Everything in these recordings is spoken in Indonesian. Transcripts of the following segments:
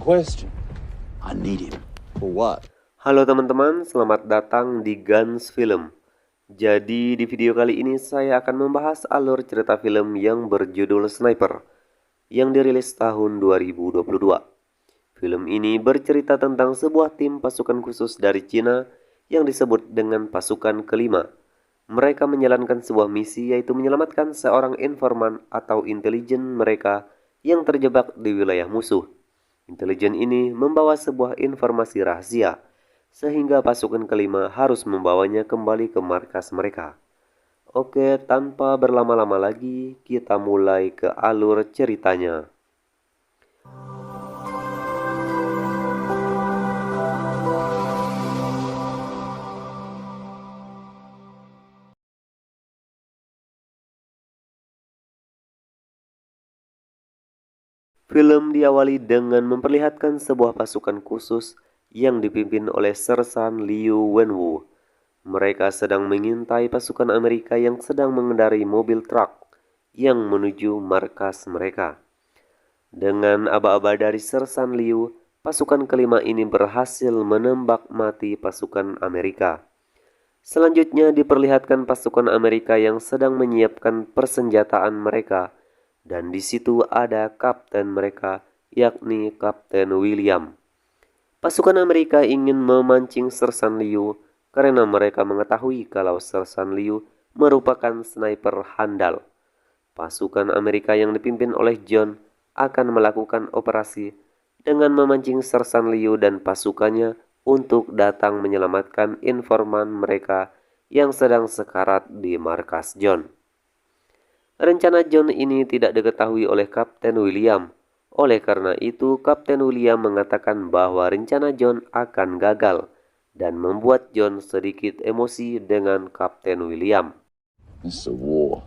question. I need him. For what? Halo teman-teman, selamat datang di Guns Film. Jadi di video kali ini saya akan membahas alur cerita film yang berjudul Sniper yang dirilis tahun 2022. Film ini bercerita tentang sebuah tim pasukan khusus dari Cina yang disebut dengan Pasukan Kelima. Mereka menjalankan sebuah misi, yaitu menyelamatkan seorang informan atau intelijen mereka yang terjebak di wilayah musuh. Intelijen ini membawa sebuah informasi rahasia, sehingga pasukan kelima harus membawanya kembali ke markas mereka. Oke, tanpa berlama-lama lagi, kita mulai ke alur ceritanya. Film diawali dengan memperlihatkan sebuah pasukan khusus yang dipimpin oleh Sersan Liu Wenwu. Mereka sedang mengintai pasukan Amerika yang sedang mengendarai mobil truk yang menuju markas mereka. Dengan aba-aba dari Sersan Liu, pasukan kelima ini berhasil menembak mati pasukan Amerika. Selanjutnya diperlihatkan pasukan Amerika yang sedang menyiapkan persenjataan mereka. Dan di situ ada kapten mereka, yakni Kapten William. Pasukan Amerika ingin memancing Sersan Liu karena mereka mengetahui kalau Sersan Liu merupakan sniper handal. Pasukan Amerika yang dipimpin oleh John akan melakukan operasi dengan memancing Sersan Liu dan pasukannya untuk datang menyelamatkan informan mereka yang sedang sekarat di markas John. Rencana John ini tidak diketahui oleh Kapten William. Oleh karena itu, Kapten William mengatakan bahwa rencana John akan gagal dan membuat John sedikit emosi dengan Kapten William. This is a war,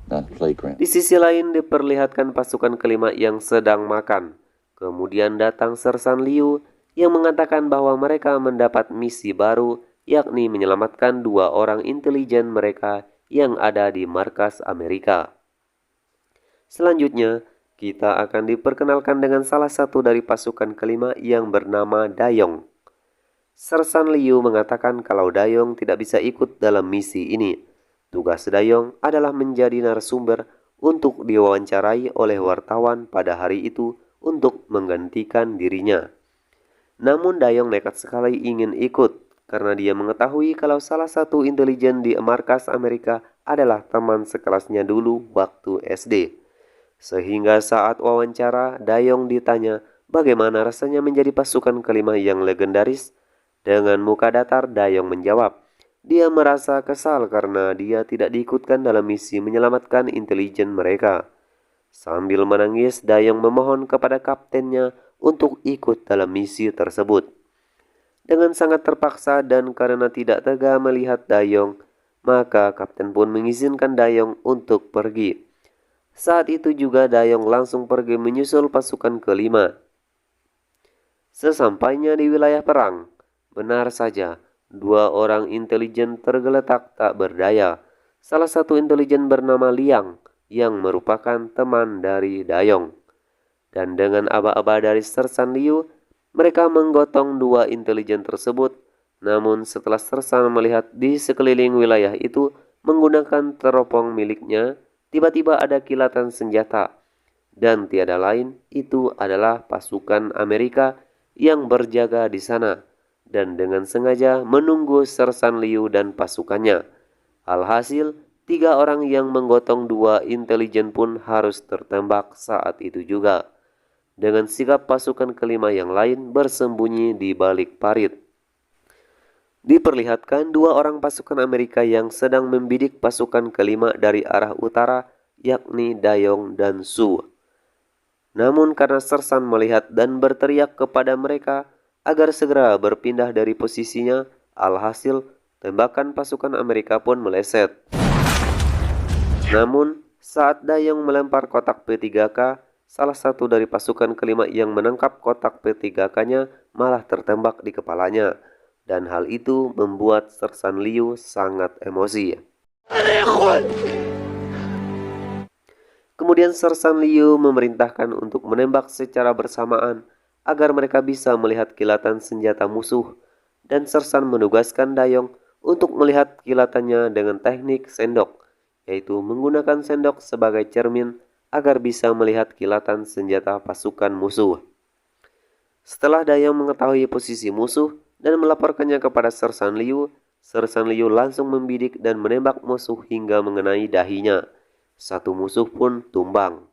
not a playground. Di sisi lain diperlihatkan pasukan kelima yang sedang makan. Kemudian datang Sersan Liu yang mengatakan bahwa mereka mendapat misi baru, yakni menyelamatkan 2 orang intelijen mereka yang ada di markas Amerika. Selanjutnya, kita akan diperkenalkan dengan salah satu dari pasukan kelima yang bernama Dayong. Sersan Liu mengatakan kalau Dayong tidak bisa ikut dalam misi ini. Tugas Dayong adalah menjadi narasumber untuk diwawancarai oleh wartawan pada hari itu untuk menggantikan dirinya. Namun Dayong nekat sekali ingin ikut, karena dia mengetahui kalau salah satu intelijen di markas Amerika adalah teman sekelasnya dulu waktu SD. Sehingga saat wawancara, Dayong ditanya bagaimana rasanya menjadi pasukan kelima yang legendaris. Dengan muka datar, Dayong menjawab, dia merasa kesal karena dia tidak diikutkan dalam misi menyelamatkan intelijen mereka. Sambil menangis, Dayong memohon kepada kaptennya untuk ikut dalam misi tersebut. Dengan sangat terpaksa dan karena tidak tega melihat Dayong, maka kapten pun mengizinkan Dayong untuk pergi. Saat itu juga Dayong langsung pergi menyusul pasukan kelima. Sesampainya di wilayah perang, benar saja, 2 orang intelijen tergeletak tak berdaya. Salah satu intelijen bernama Liang yang merupakan teman dari Dayong. Dan dengan aba-aba dari Sersan Liu, mereka menggotong 2 intelijen tersebut. Namun setelah Sersan melihat di sekeliling wilayah itu menggunakan teropong miliknya, tiba-tiba ada kilatan senjata. Dan tiada lain, itu adalah pasukan Amerika yang berjaga di sana dan dengan sengaja menunggu Sersan Liu dan pasukannya. Alhasil, 3 orang yang menggotong 2 intelijen pun harus tertembak saat itu juga. Dengan sikap pasukan kelima yang lain bersembunyi di balik parit. Diperlihatkan 2 orang pasukan Amerika yang sedang membidik pasukan kelima dari arah utara, yakni Dayong dan Su. Namun karena Sersan melihat dan berteriak kepada mereka agar segera berpindah dari posisinya, alhasil tembakan pasukan Amerika pun meleset. Namun saat Dayong melempar kotak P3K, salah satu dari pasukan kelima yang menangkap kotak P3K-nya malah tertembak di kepalanya. Dan hal itu membuat Sersan Liu sangat emosi. Kemudian Sersan Liu memerintahkan untuk menembak secara bersamaan agar mereka bisa melihat kilatan senjata musuh, dan Sersan menugaskan Dayong untuk melihat kilatannya dengan teknik sendok, yaitu menggunakan sendok sebagai cermin agar bisa melihat kilatan senjata pasukan musuh. Setelah Dayong mengetahui posisi musuh dan melaporkannya kepada Sersan Liu langsung membidik dan menembak musuh hingga mengenai dahinya. Satu musuh pun tumbang.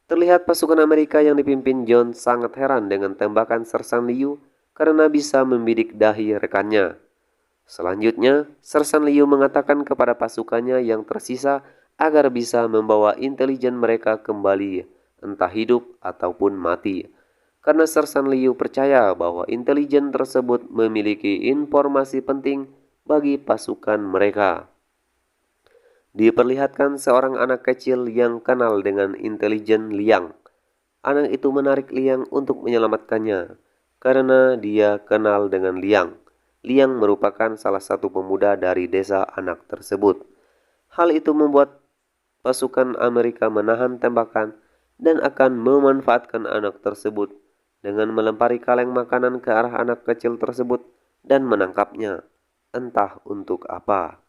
Terlihat pasukan Amerika yang dipimpin John sangat heran dengan tembakan Sersan Liu karena bisa membidik dahi rekannya. Selanjutnya, Sersan Liu mengatakan kepada pasukannya yang tersisa agar bisa membawa intelijen mereka kembali, entah hidup ataupun mati. Karena Sersan Liu percaya bahwa intelijen tersebut memiliki informasi penting bagi pasukan mereka. Diperlihatkan seorang anak kecil yang kenal dengan intelijen Liang. Anak itu menarik Liang untuk menyelamatkannya, karena dia kenal dengan Liang. Liang merupakan salah satu pemuda dari desa anak tersebut. Hal itu membuat pasukan Amerika menahan tembakan dan akan memanfaatkan anak tersebut dengan melempari kaleng makanan ke arah anak kecil tersebut dan menangkapnya, entah untuk apa.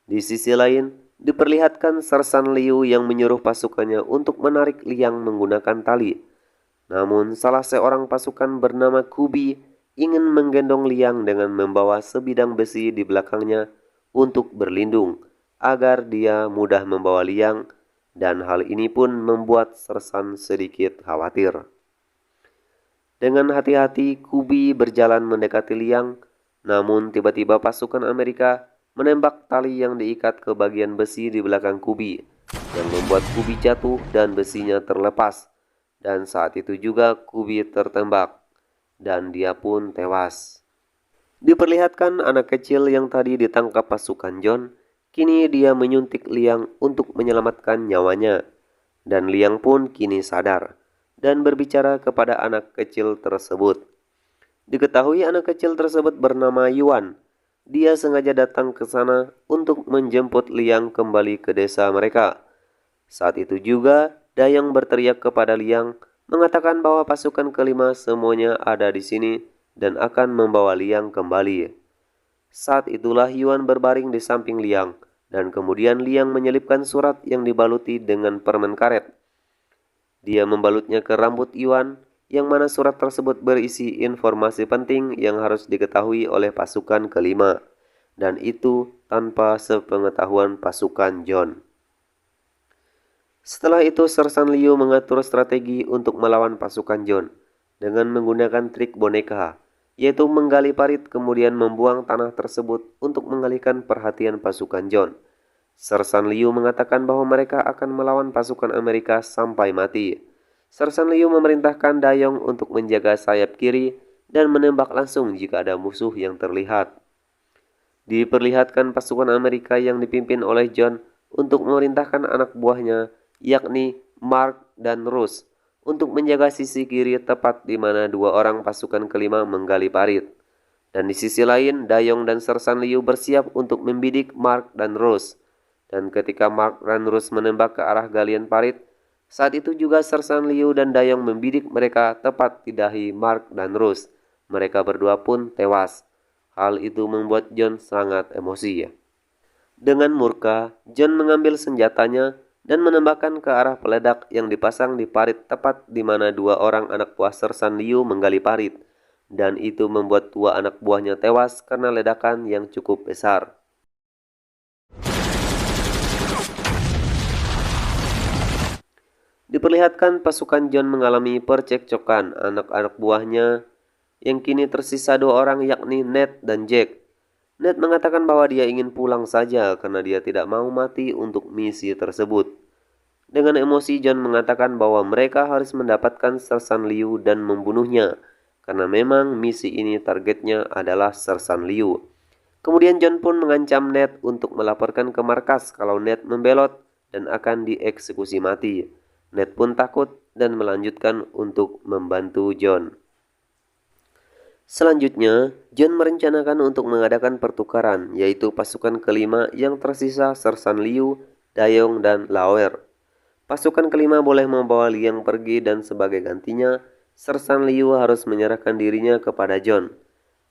Di sisi lain, diperlihatkan Sersan Liu yang menyuruh pasukannya untuk menarik Liang menggunakan tali. Namun, salah seorang pasukan bernama Kubi ingin menggendong Liang dengan membawa sebidang besi di belakangnya untuk berlindung, agar dia mudah membawa Liang, dan hal ini pun membuat Sersan sedikit khawatir. Dengan hati-hati, Kubi berjalan mendekati Liang, namun tiba-tiba pasukan Amerika menembak tali yang diikat ke bagian besi di belakang Kubi, yang membuat Kubi jatuh dan besinya terlepas. Dan saat itu juga Kubi tertembak, dan dia pun tewas. Diperlihatkan anak kecil yang tadi ditangkap pasukan John, kini dia menyuntik Liang untuk menyelamatkan nyawanya, dan Liang pun kini sadar dan berbicara kepada anak kecil tersebut. Diketahui anak kecil tersebut bernama Yuan. Dia sengaja datang ke sana untuk menjemput Liang kembali ke desa mereka. Saat itu juga Dayong berteriak kepada Liang, mengatakan bahwa pasukan kelima semuanya ada di sini dan akan membawa Liang kembali. Saat itulah Yuan berbaring di samping Liang, dan kemudian Liang menyelipkan surat yang dibaluti dengan permen karet. Dia membalutnya ke rambut Yuan, yang mana surat tersebut berisi informasi penting yang harus diketahui oleh pasukan kelima, dan itu tanpa sepengetahuan pasukan John. Setelah itu Sersan Liu mengatur strategi untuk melawan pasukan John dengan menggunakan trik boneka, yaitu menggali parit kemudian membuang tanah tersebut untuk mengalihkan perhatian pasukan John. Sersan Liu mengatakan bahwa mereka akan melawan pasukan Amerika sampai mati. Sersan Liu memerintahkan Dayong untuk menjaga sayap kiri dan menembak langsung jika ada musuh yang terlihat. Diperlihatkan pasukan Amerika yang dipimpin oleh John untuk memerintahkan anak buahnya, yakni Mark dan Rose, untuk menjaga sisi kiri tepat di mana dua orang pasukan kelima menggali parit. Dan di sisi lain, Dayong dan Sersan Liu bersiap untuk membidik Mark dan Rose. Dan ketika Mark dan Rose menembak ke arah galian parit, saat itu juga Sersan Liu dan Dayong membidik mereka tepat di dahi Mark dan Rose. Mereka berdua pun tewas. Hal itu membuat John sangat emosi. Dengan murka, John mengambil senjatanya dan menembakkan ke arah peledak yang dipasang di parit tepat di mana dua orang anak buah Sersan Liu menggali parit. Dan itu membuat dua anak buahnya tewas karena ledakan yang cukup besar. Diperlihatkan pasukan John mengalami percekcokan anak-anak buahnya yang kini tersisa dua orang, yakni Ned dan Jack. Ned mengatakan bahwa dia ingin pulang saja karena dia tidak mau mati untuk misi tersebut. Dengan emosi, John mengatakan bahwa mereka harus mendapatkan Sersan Liu dan membunuhnya, karena memang misi ini targetnya adalah Sersan Liu. Kemudian John pun mengancam Ned untuk melaporkan ke markas kalau Ned membelot dan akan dieksekusi mati. Ned pun takut dan melanjutkan untuk membantu John. Selanjutnya, John merencanakan untuk mengadakan pertukaran, yaitu pasukan kelima yang tersisa Sersan Liu, Dayong, dan Laoer. Pasukan kelima boleh membawa Liang pergi dan sebagai gantinya, Sersan Liu harus menyerahkan dirinya kepada John.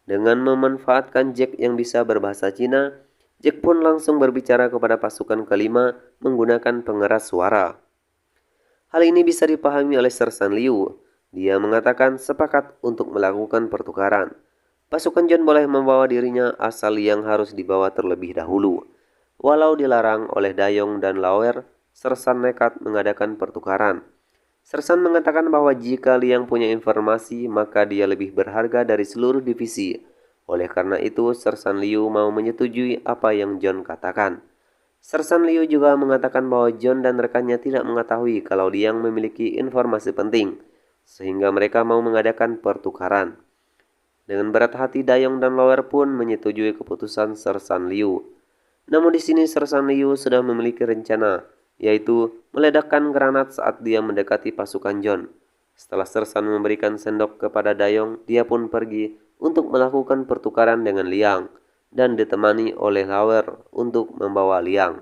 Dengan memanfaatkan Jack yang bisa berbahasa Cina, Jack pun langsung berbicara kepada pasukan kelima menggunakan pengeras suara. Hal ini bisa dipahami oleh Sersan Liu. Dia mengatakan sepakat untuk melakukan pertukaran. Pasukan John boleh membawa dirinya asal Liang harus dibawa terlebih dahulu. Walau dilarang oleh Dayong dan Lauer, Sersan nekat mengadakan pertukaran. Sersan mengatakan bahwa jika Liang punya informasi, maka dia lebih berharga dari seluruh divisi. Oleh karena itu, Sersan Liu mau menyetujui apa yang John katakan. Sersan Liu juga mengatakan bahwa John dan rekannya tidak mengetahui kalau Liang memiliki informasi penting, sehingga mereka mau mengadakan pertukaran. Dengan berat hati, Dayong dan Lauer pun menyetujui keputusan Sersan Liu. Namun di sini Sersan Liu sudah memiliki rencana, yaitu meledakkan granat saat dia mendekati pasukan John. Setelah Sersan memberikan sendok kepada Dayong, dia pun pergi untuk melakukan pertukaran dengan Liang dan ditemani oleh Lauer untuk membawa Liang.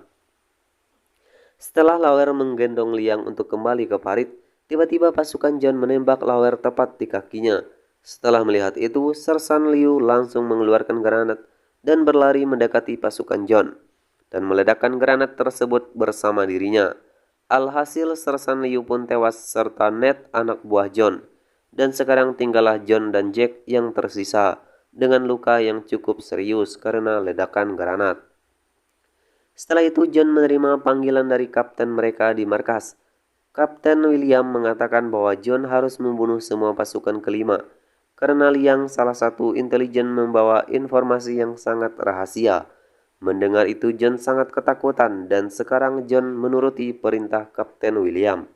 Setelah Lauer menggendong Liang untuk kembali ke parit, tiba-tiba pasukan John menembak Lauer tepat di kakinya. Setelah melihat itu, Sersan Liu langsung mengeluarkan granat dan berlari mendekati pasukan John dan meledakkan granat tersebut bersama dirinya. Alhasil Sersan Liu pun tewas serta Ned anak buah John, dan sekarang tinggallah John dan Jack yang tersisa dengan luka yang cukup serius karena ledakan granat. Setelah itu John menerima panggilan dari kapten mereka di markas. Kapten William mengatakan bahwa John harus membunuh semua pasukan kelima karena Liang salah satu intelijen membawa informasi yang sangat rahasia. Mendengar itu John sangat ketakutan dan sekarang John menuruti perintah Kapten William.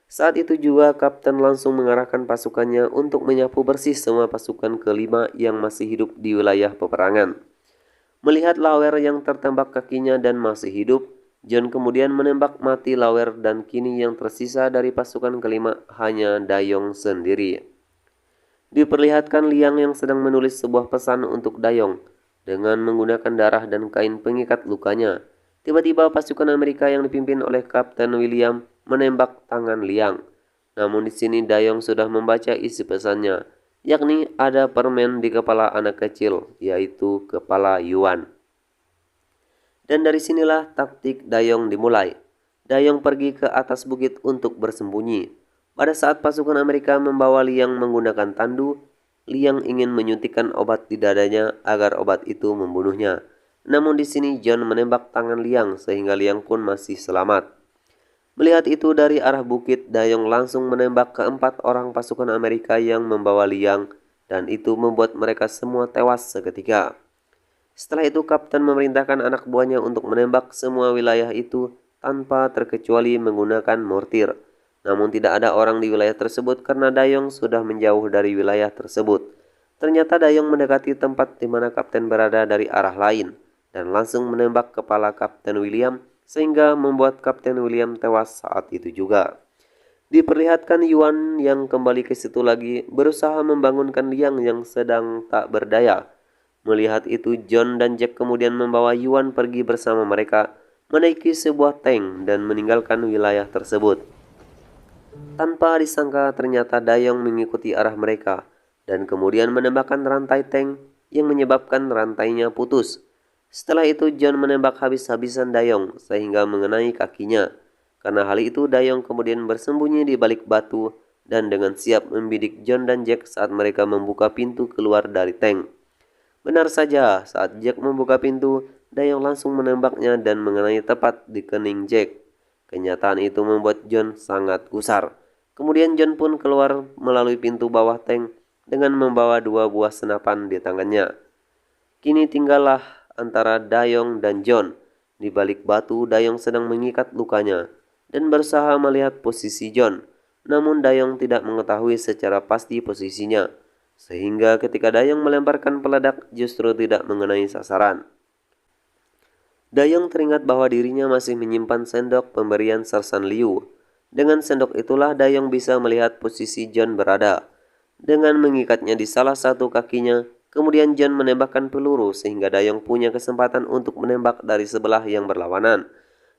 Saat itu juga Kapten langsung mengarahkan pasukannya untuk menyapu bersih semua pasukan kelima yang masih hidup di wilayah peperangan. Melihat Lauer yang tertembak kakinya dan masih hidup, John kemudian menembak mati Lauer dan kini yang tersisa dari pasukan kelima hanya Dayong sendiri. Diperlihatkan Liang yang sedang menulis sebuah pesan untuk Dayong dengan menggunakan darah dan kain pengikat lukanya. Tiba-tiba pasukan Amerika yang dipimpin oleh Kapten William menembak tangan Liang. Namun di sini Dayong sudah membaca isi pesannya, yakni ada permen di kepala anak kecil, yaitu kepala Yuan. Dan dari sinilah taktik Dayong dimulai. Dayong pergi ke atas bukit untuk bersembunyi. Pada saat pasukan Amerika membawa Liang menggunakan tandu, Liang ingin menyuntikkan obat di dadanya agar obat itu membunuhnya. Namun di sini John menembak tangan Liang sehingga Liang pun masih selamat. Melihat itu dari arah bukit, Dayong langsung menembak keempat orang pasukan Amerika yang membawa Liang dan itu membuat mereka semua tewas seketika. Setelah itu kapten memerintahkan anak buahnya untuk menembak semua wilayah itu tanpa terkecuali menggunakan mortir. Namun tidak ada orang di wilayah tersebut karena Dayong sudah menjauh dari wilayah tersebut. Ternyata Dayong mendekati tempat di mana kapten berada dari arah lain dan langsung menembak kepala Kapten William sehingga membuat Kapten William tewas saat itu juga. Diperlihatkan Yuan yang kembali ke situ lagi berusaha membangunkan Liang yang sedang tak berdaya. Melihat itu John dan Jack kemudian membawa Yuan pergi bersama mereka menaiki sebuah tank dan meninggalkan wilayah tersebut. Tanpa disangka ternyata Dayong mengikuti arah mereka dan kemudian menembakkan rantai tank yang menyebabkan rantainya putus. Setelah itu John menembak habis-habisan Dayong sehingga mengenai kakinya. Karena hal itu Dayong kemudian bersembunyi di balik batu dan dengan siap membidik John dan Jack saat mereka membuka pintu keluar dari tank. Benar saja, saat Jack membuka pintu, Dayong langsung menembaknya dan mengenai tepat di kening Jack. Kenyataan itu membuat John sangat gusar. Kemudian John pun keluar melalui pintu bawah tank dengan membawa 2 buah senapan di tangannya. Kini tinggallah antara Dayong dan John. Di balik batu, Dayong sedang mengikat lukanya dan berusaha melihat posisi John. Namun Dayong tidak mengetahui secara pasti posisinya, sehingga ketika Dayong melemparkan peledak justru tidak mengenai sasaran. Dayong teringat bahwa dirinya masih menyimpan sendok pemberian Sersan Liu. Dengan sendok itulah Dayong bisa melihat posisi John berada. Dengan mengikatnya di salah satu kakinya, kemudian John menembakkan peluru sehingga Dayong punya kesempatan untuk menembak dari sebelah yang berlawanan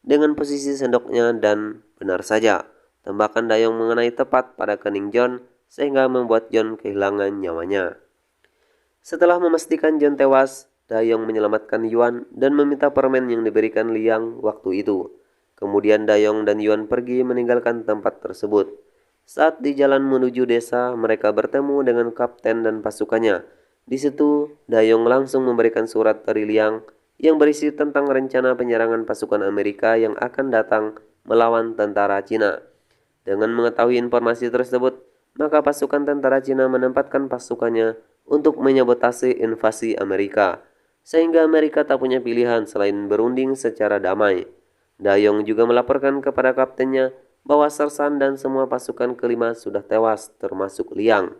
dengan posisi sendoknya dan Benar saja, tembakan Dayong mengenai tepat pada kening John sehingga membuat John kehilangan nyawanya. Setelah memastikan John tewas, Dayong menyelamatkan Yuan dan meminta permen yang diberikan Liang waktu itu. Kemudian Dayong dan Yuan pergi meninggalkan tempat tersebut. Saat di jalan menuju desa, mereka bertemu dengan kapten dan pasukannya. Di situ, Dayong langsung memberikan surat dari Liang yang berisi tentang rencana penyerangan pasukan Amerika yang akan datang melawan tentara Cina. Dengan mengetahui informasi tersebut, maka pasukan tentara Cina menempatkan pasukannya untuk menyabotase invasi Amerika, sehingga Amerika tak punya pilihan selain berunding secara damai. Dayong juga melaporkan kepada kaptennya bahwa Sersan dan semua pasukan kelima sudah tewas, termasuk Liang.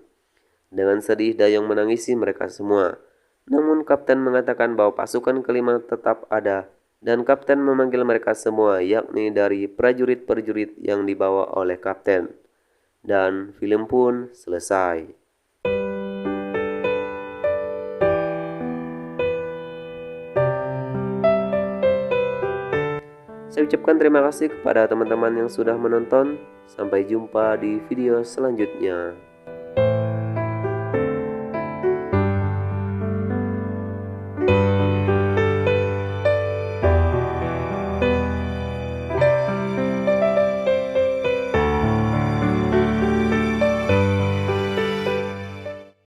Dengan sedih, Dayong menangisi mereka semua. Namun kapten mengatakan bahwa pasukan kelima tetap ada, dan kapten memanggil mereka semua, yakni dari prajurit-prajurit yang dibawa oleh kapten. Dan film pun selesai. Saya ucapkan terima kasih kepada teman-teman yang sudah menonton. Sampai jumpa di video selanjutnya.